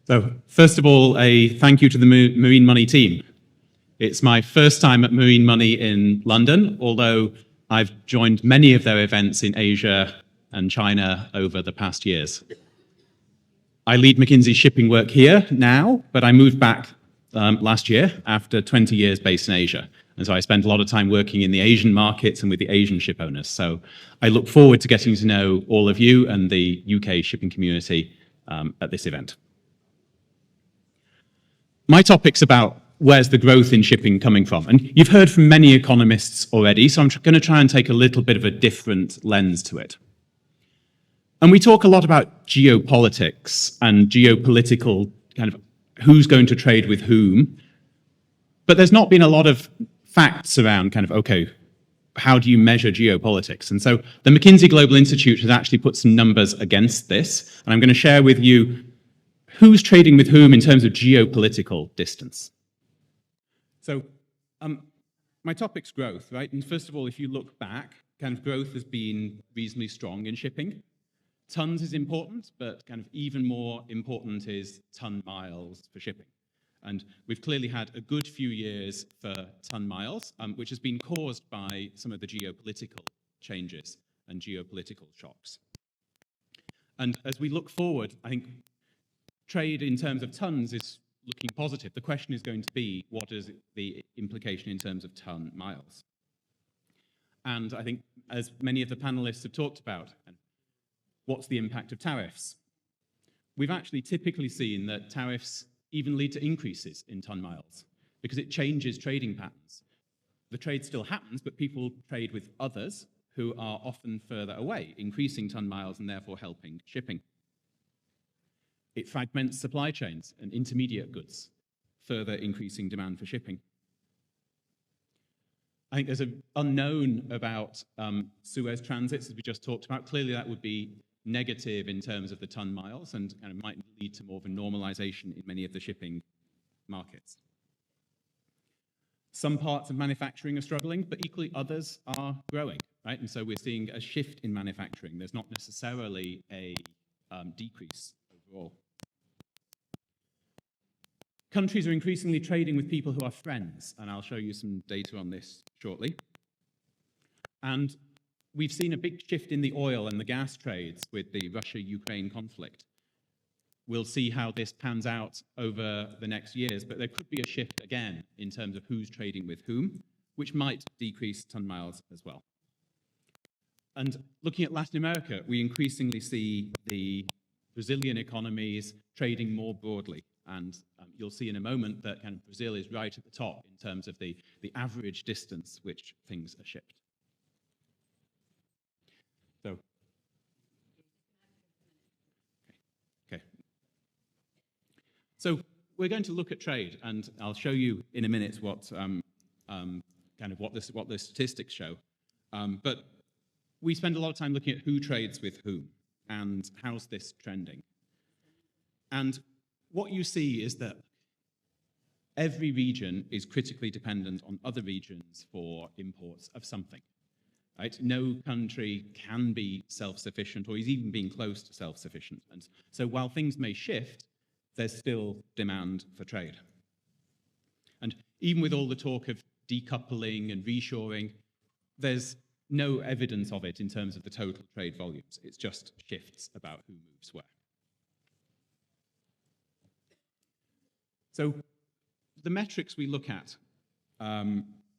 So, first of all, a thank you to the Marine Money team. It's my first time at Marine Money in London, although I've joined many of their events in Asia and China over the past years. I lead McKinsey's shipping work here now, but I moved back last year after 20 years based in Asia. And so I spent a lot of time working in the Asian markets and with the Asian ship owners. So I look forward to getting to know all of you and the UK shipping community at this event. My topic's about where's the growth in shipping coming from. And you've heard from many economists already, so I'm going to try and take a little bit of a different lens to it. And we talk a lot about geopolitics and geopolitical kind of who's going to trade with whom, but there's not been a lot of facts around kind of, okay, how do you measure geopolitics? And so the McKinsey Global Institute has actually put some numbers against this, and I'm going to share with you who's trading with whom in terms of geopolitical distance. So my topic's growth, right? And first of all, if you look back, kind of growth has been reasonably strong in shipping. Tons is important, but kind of even more important is ton miles for shipping. And we've clearly had a good few years for ton miles, which has been caused by some of the geopolitical changes and geopolitical shocks. And as we look forward, I think trade in terms of tons is looking positive. The question is going to be, what is the implication in terms of ton miles? And I think, as many of the panelists have talked about, what's the impact of tariffs? We've actually typically seen that tariffs even lead to increases in ton miles because it changes trading patterns. The trade still happens, but people trade with others who are often further away, increasing ton miles and therefore helping shipping. It fragments supply chains and intermediate goods, further increasing demand for shipping. I think there's an unknown about Suez transits, as we just talked about. Clearly, that would be negative in terms of the ton miles and might lead to more of a normalization in many of the shipping markets. Some parts of manufacturing are struggling, but equally others are growing, right? And so we're seeing a shift in manufacturing. There's not necessarily a decrease overall. Countries are increasingly trading with people who are friends, and I'll show you some data on this shortly. And we've seen a big shift in the oil and the gas trades with the Russia-Ukraine conflict. We'll see how this pans out over the next years, but there could be a shift again in terms of who's trading with whom, which might decrease ton miles as well. And looking at Latin America, we increasingly see the Brazilian economies trading more broadly. And you'll see in a moment that kind of Brazil is right at the top in terms of the average distance which things are shipped. So, okay. So we're going to look at trade, and I'll show you in a minute what what the statistics show. But we spend a lot of time looking at who trades with whom and how's this trending. And what you see is that every region is critically dependent on other regions for imports of something. Right? No country can be self-sufficient or is even being close to self-sufficient. And so while things may shift, there's still demand for trade. And even with all the talk of decoupling and reshoring, there's no evidence of it in terms of the total trade volumes. It's just shifts about who moves where. So the metrics we look at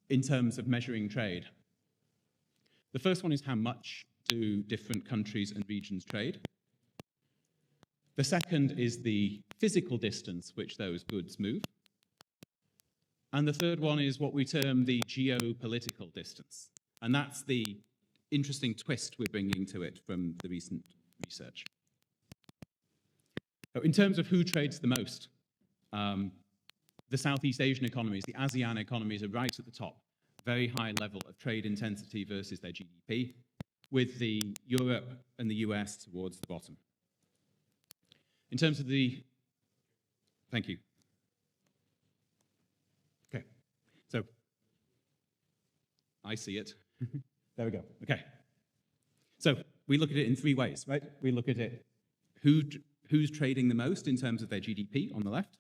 in terms of measuring trade, the first one is how much do different countries and regions trade. The second is the physical distance which those goods move. And the third one is what we term the geopolitical distance. And that's the interesting twist we're bringing to it from the recent research. So in terms of who trades the most, the Southeast Asian economies, the ASEAN economies are right at the top. Very high level of trade intensity versus their GDP, with the Europe and the US towards the bottom. In terms of the, thank you. Okay, so I see it. There we go, okay. So we look at it in three ways, right? We look at it, who who's trading the most in terms of their GDP on the left.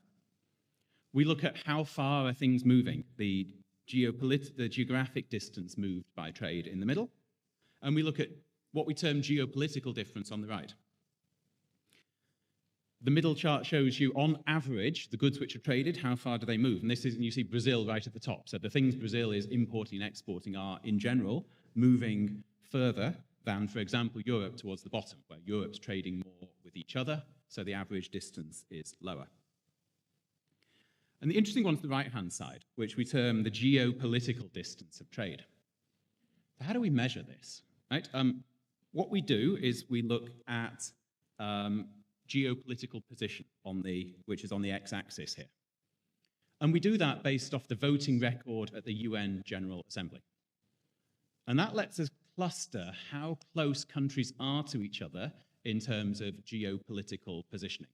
We look at how far are things moving, the geographic distance moved by trade in the middle. And we look at what we term geopolitical difference on the right. The middle chart shows you, on average, the goods which are traded, how far do they move? And you see Brazil right at the top. So the things Brazil is importing and exporting are, in general, moving further than, for example, Europe towards the bottom, where Europe's trading more with each other, so the average distance is lower. And the interesting one is the right-hand side, which we term the geopolitical distance of trade. So how do we measure this? Right? What we do is we look at geopolitical position, which is on the x-axis here. And we do that based off the voting record at the UN General Assembly. And that lets us cluster how close countries are to each other in terms of geopolitical positioning.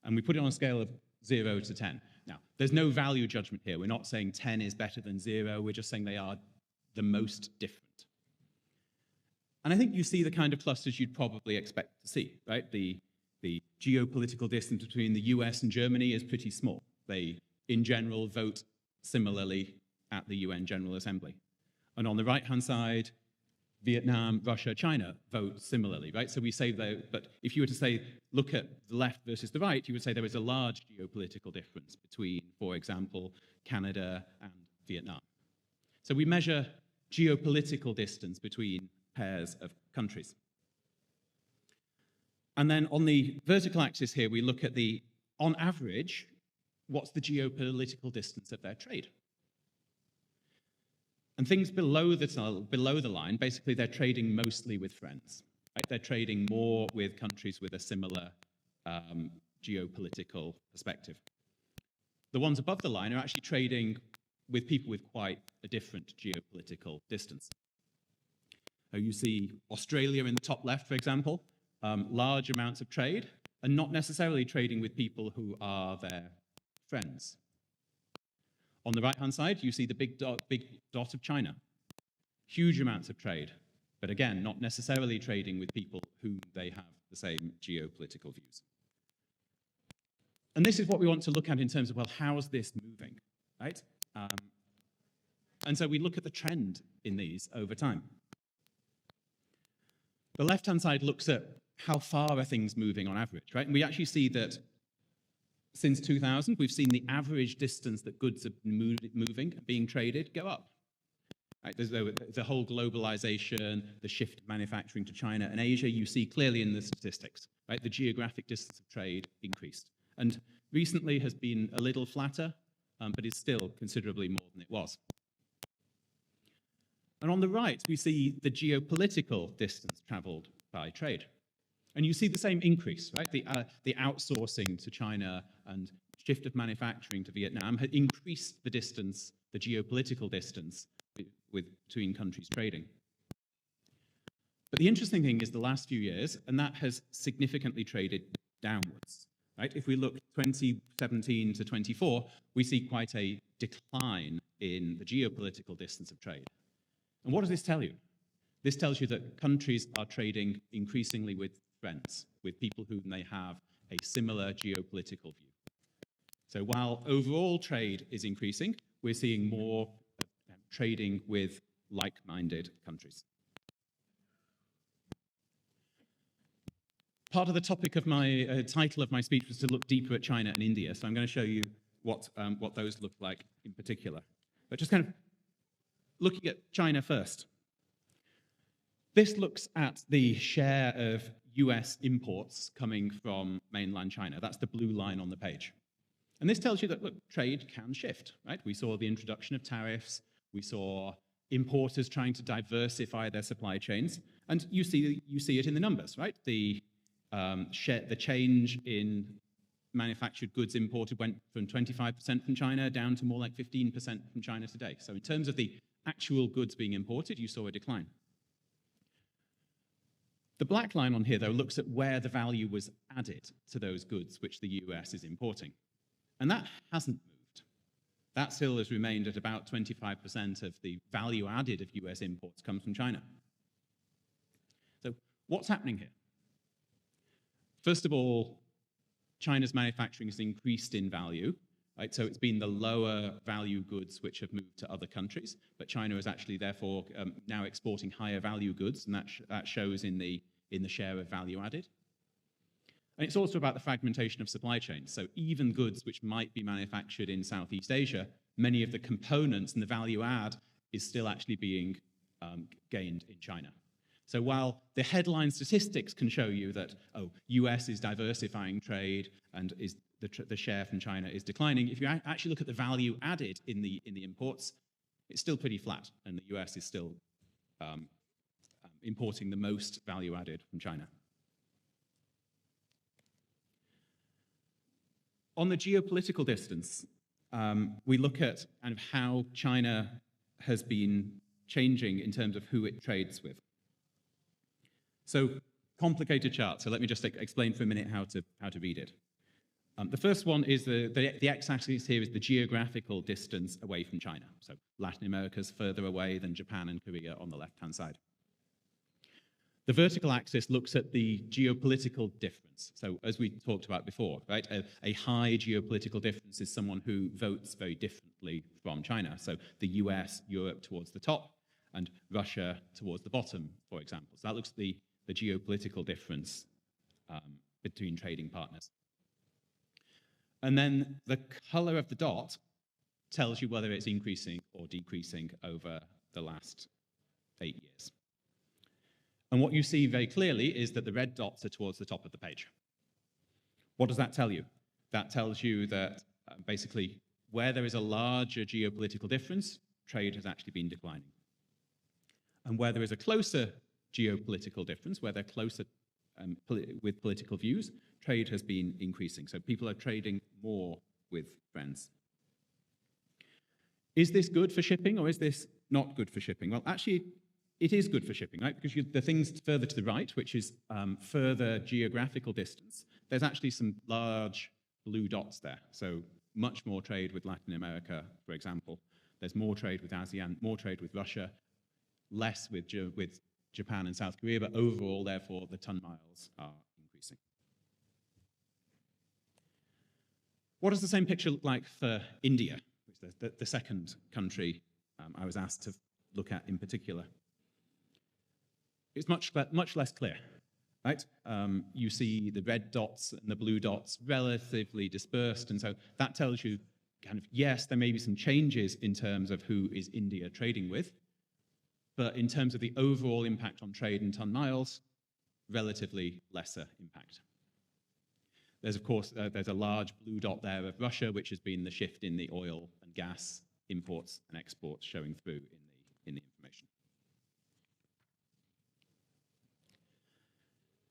And we put it on a scale of 0 to 10. Now, there's no value judgment here. We're not saying 10 is better than 0. We're just saying they are the most different. And I think you see the kind of clusters you'd probably expect to see, right? The geopolitical distance between the US and Germany is pretty small. They, in general, vote similarly at the UN General Assembly. And on the right-hand side, Vietnam, Russia, China vote similarly, right? So we say that, but if you were to say, look at the left versus the right, you would say there is a large geopolitical difference between, for example, Canada and Vietnam. So we measure geopolitical distance between pairs of countries. And then on the vertical axis here, we look at on average, what's the geopolitical distance of their trade? And things below the line, basically they're trading mostly with friends. Right? They're trading more with countries with a similar geopolitical perspective. The ones above the line are actually trading with people with quite a different geopolitical distance. So you see Australia in the top left, for example, large amounts of trade, and not necessarily trading with people who are their friends. On the right-hand side, you see the big dot of China. Huge amounts of trade, but again, not necessarily trading with people whom they have the same geopolitical views. And this is what we want to look at in terms of, well, how's this moving, right? And so we look at the trend in these over time. The left-hand side looks at how far are things moving on average, right? And we actually see that since 2000, we've seen the average distance that goods are moving, being traded, go up. Right? There's the whole globalization, the shift of manufacturing to China and Asia, you see clearly in the statistics. Right? The geographic distance of trade increased. And recently has been a little flatter, but is still considerably more than it was. And on the right, we see the geopolitical distance traveled by trade. And you see the same increase, right? The outsourcing to China and shift of manufacturing to Vietnam had increased the distance, the geopolitical distance between countries trading. But the interesting thing is the last few years, and that has significantly traded downwards, right? If we look 2017 to 24, we see quite a decline in the geopolitical distance of trade. And what does this tell you? This tells you that countries are trading increasingly with friends, with people whom they have a similar geopolitical view. So while overall trade is increasing, we're seeing more trading with like-minded countries. Part of the topic of my title of my speech was to look deeper at China and India, so I'm going to show you what those look like in particular. But just kind of looking at China first. This looks at the share of US imports coming from mainland China. That's the blue line on the page. And this tells you that, look, trade can shift, right? We saw the introduction of tariffs. We saw importers trying to diversify their supply chains. And you see it in the numbers, right? The change in manufactured goods imported went from 25% from China down to more like 15% from China today. So in terms of the actual goods being imported, you saw a decline. The black line on here, though, looks at where the value was added to those goods which the US is importing. And that hasn't moved. That still has remained at about 25% of the value added of US imports comes from China. So what's happening here? First of all, China's manufacturing has increased in value. Right? So it's been the lower value goods which have moved to other countries, but China is actually therefore now exporting higher value goods, and that shows in the share of value added. And it's also about the fragmentation of supply chains. So even goods which might be manufactured in Southeast Asia, many of the components and the value add is still actually being gained in China. So while the headline statistics can show you that, US is diversifying trade and the share from China is declining, if you actually look at the value added in the imports, it's still pretty flat, and the US is still importing the most value added from China. On the geopolitical distance, we look at kind of how China has been changing in terms of who it trades with. So, complicated chart. So let me just explain for a minute how to read it. The first one is the x-axis here is the geographical distance away from China. So Latin America is further away than Japan and Korea on the left-hand side. The vertical axis looks at the geopolitical difference. So as we talked about before, right, a high geopolitical difference is someone who votes very differently from China. So the US, Europe towards the top, and Russia towards the bottom, for example. So that looks at the geopolitical difference between trading partners. And then the color of the dot tells you whether it's increasing or decreasing over the last 8 years. And what you see very clearly is that the red dots are towards the top of the page. What does that tell you? That tells you that basically where there is a larger geopolitical difference, trade has actually been declining. And where there is a closer geopolitical difference, where they're closer with political views, trade has been increasing. So people are trading more with friends. Is this good for shipping or is this not good for shipping? Well, actually, it is good for shipping, right? Because the things further to the right, which is further geographical distance, there's actually some large blue dots there. So much more trade with Latin America, for example. There's more trade with ASEAN, more trade with Russia, less with Japan and South Korea, but overall, therefore, the ton miles are increasing. What does the same picture look like for India, which is the second country I was asked to look at in particular? It's much less clear, right? You see the red dots and the blue dots relatively dispersed, and so that tells you kind of, yes, there may be some changes in terms of who is India trading with, but in terms of the overall impact on trade and ton miles, relatively lesser impact. There's, of course, there's a large blue dot there of Russia, which has been the shift in the oil and gas imports and exports showing through in the information.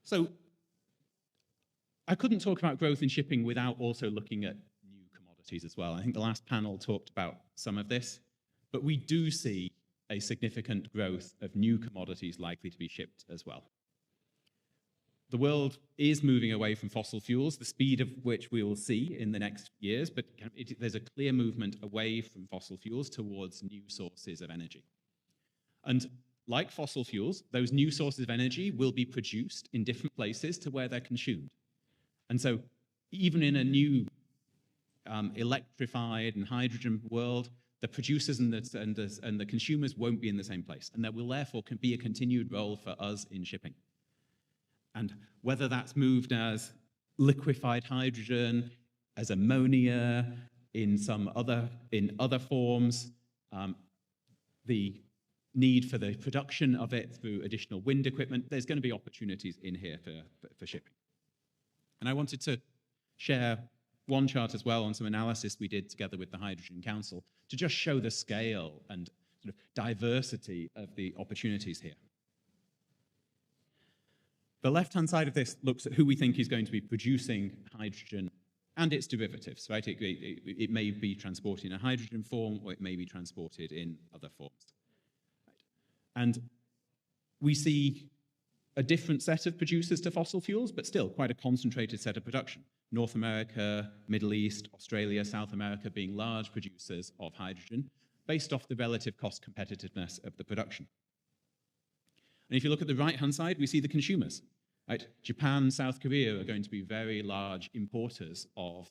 So I couldn't talk about growth in shipping without also looking at new commodities as well. I think the last panel talked about some of this, but we do see a significant growth of new commodities likely to be shipped as well. The world is moving away from fossil fuels, the speed of which we will see in the next years, but there's a clear movement away from fossil fuels towards new sources of energy. And like fossil fuels, those new sources of energy will be produced in different places to where they're consumed. And so even in a new electrified and hydrogen world, the producers and the consumers won't be in the same place. And there will therefore be a continued role for us in shipping. And whether that's moved as liquefied hydrogen, as ammonia, in other forms, the need for the production of it through additional wind equipment, there's going to be opportunities in here for shipping. And I wanted to share one chart as well on some analysis we did together with the Hydrogen Council to just show the scale and sort of diversity of the opportunities here. The left-hand side of this looks at who we think is going to be producing hydrogen and its derivatives, right? It may be transported in a hydrogen form or it may be transported in other forms. Right? And we see a different set of producers to fossil fuels, but still quite a concentrated set of production. North America, Middle East, Australia, South America being large producers of hydrogen based off the relative cost competitiveness of the production. And if you look at the right-hand side, we see the consumers. right? Japan, South Korea are going to be very large importers of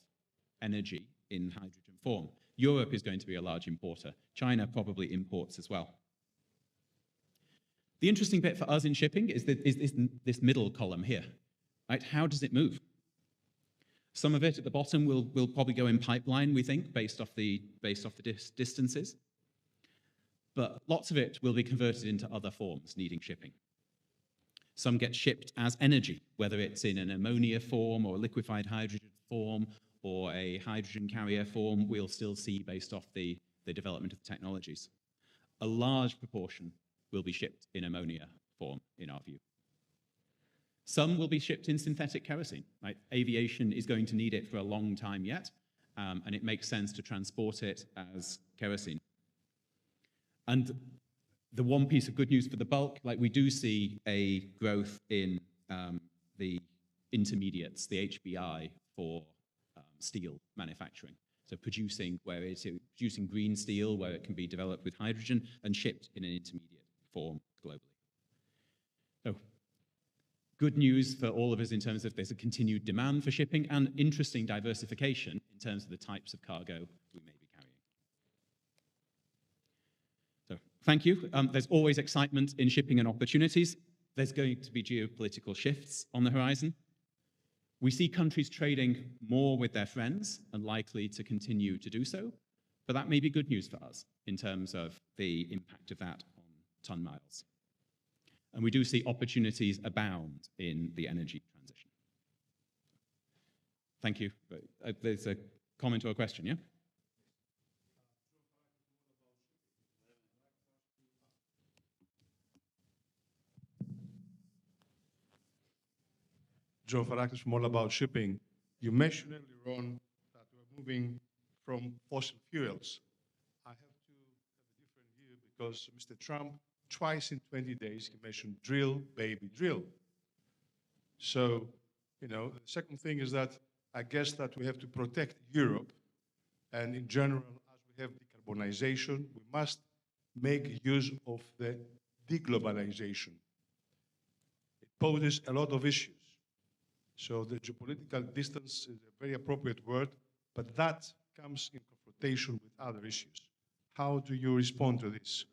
energy in hydrogen form. Europe is going to be a large importer. China probably imports as well. The interesting bit for us in shipping is this middle column here, right? How does it move? Some of it at the bottom will probably go in pipeline, we think, based off the distances. But lots of it will be converted into other forms needing shipping. Some get shipped as energy, whether it's in an ammonia form or a liquefied hydrogen form or a hydrogen carrier form, we'll still see based off the development of the technologies. A large proportion will be shipped in ammonia form, in our view. Some will be shipped in synthetic kerosene. Right? Aviation is going to need it for a long time yet, and it makes sense to transport it as kerosene. And the one piece of good news for the bulk, like we do see a growth in the intermediates, the HBI for steel manufacturing. So producing green steel where it can be developed with hydrogen and shipped in an intermediate form globally. So good news for all of us in terms of there's a continued demand for shipping and interesting diversification in terms of the types of cargo we may be carrying. So thank you. There's always excitement in shipping and opportunities. There's going to be geopolitical shifts on the horizon. We see countries trading more with their friends and likely to continue to do so, but that may be good news for us in terms of the impact of that on ton miles. And we do see opportunities abound in the energy transition. Thank you. There's a comment or a question, yeah? Joe Farakis from All About Shipping. You mentioned earlier on that we're moving from fossil fuels. I have to have a different view because Mr. Trump, twice in 20 days, he mentioned drill, baby, drill. So, the second thing is that I guess that we have to protect Europe. And in general, as we have decarbonization, we must make use of the deglobalization. It poses a lot of issues. So the geopolitical distance is a very appropriate word, but that comes in confrontation with other issues. How do you respond to this?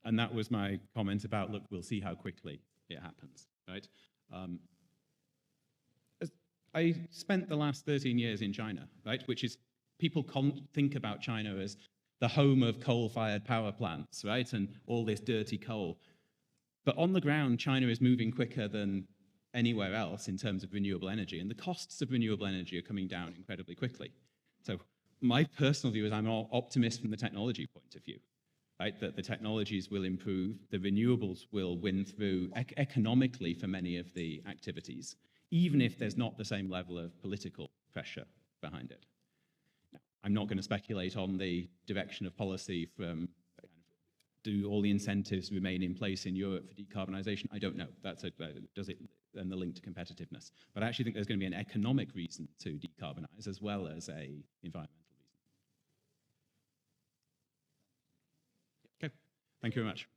And that was my comment about, look, we'll see how quickly it happens, right? I spent the last 13 years in China, right? Which is, people think about China as the home of coal-fired power plants, right? And all this dirty coal. But on the ground, China is moving quicker than anywhere else in terms of renewable energy, and the costs of renewable energy are coming down incredibly quickly. So my personal view is I'm an optimist from the technology point of view, right? That the technologies will improve, the renewables will win through economically for many of the activities, even if there's not the same level of political pressure behind it. Now, I'm not going to speculate on the direction of policy from do all the incentives remain in place in Europe for decarbonisation? I don't know. Does it and the link to competitiveness? But I actually think there's going to be an economic reason to decarbonise as well as a environmental reason. Okay, thank you very much.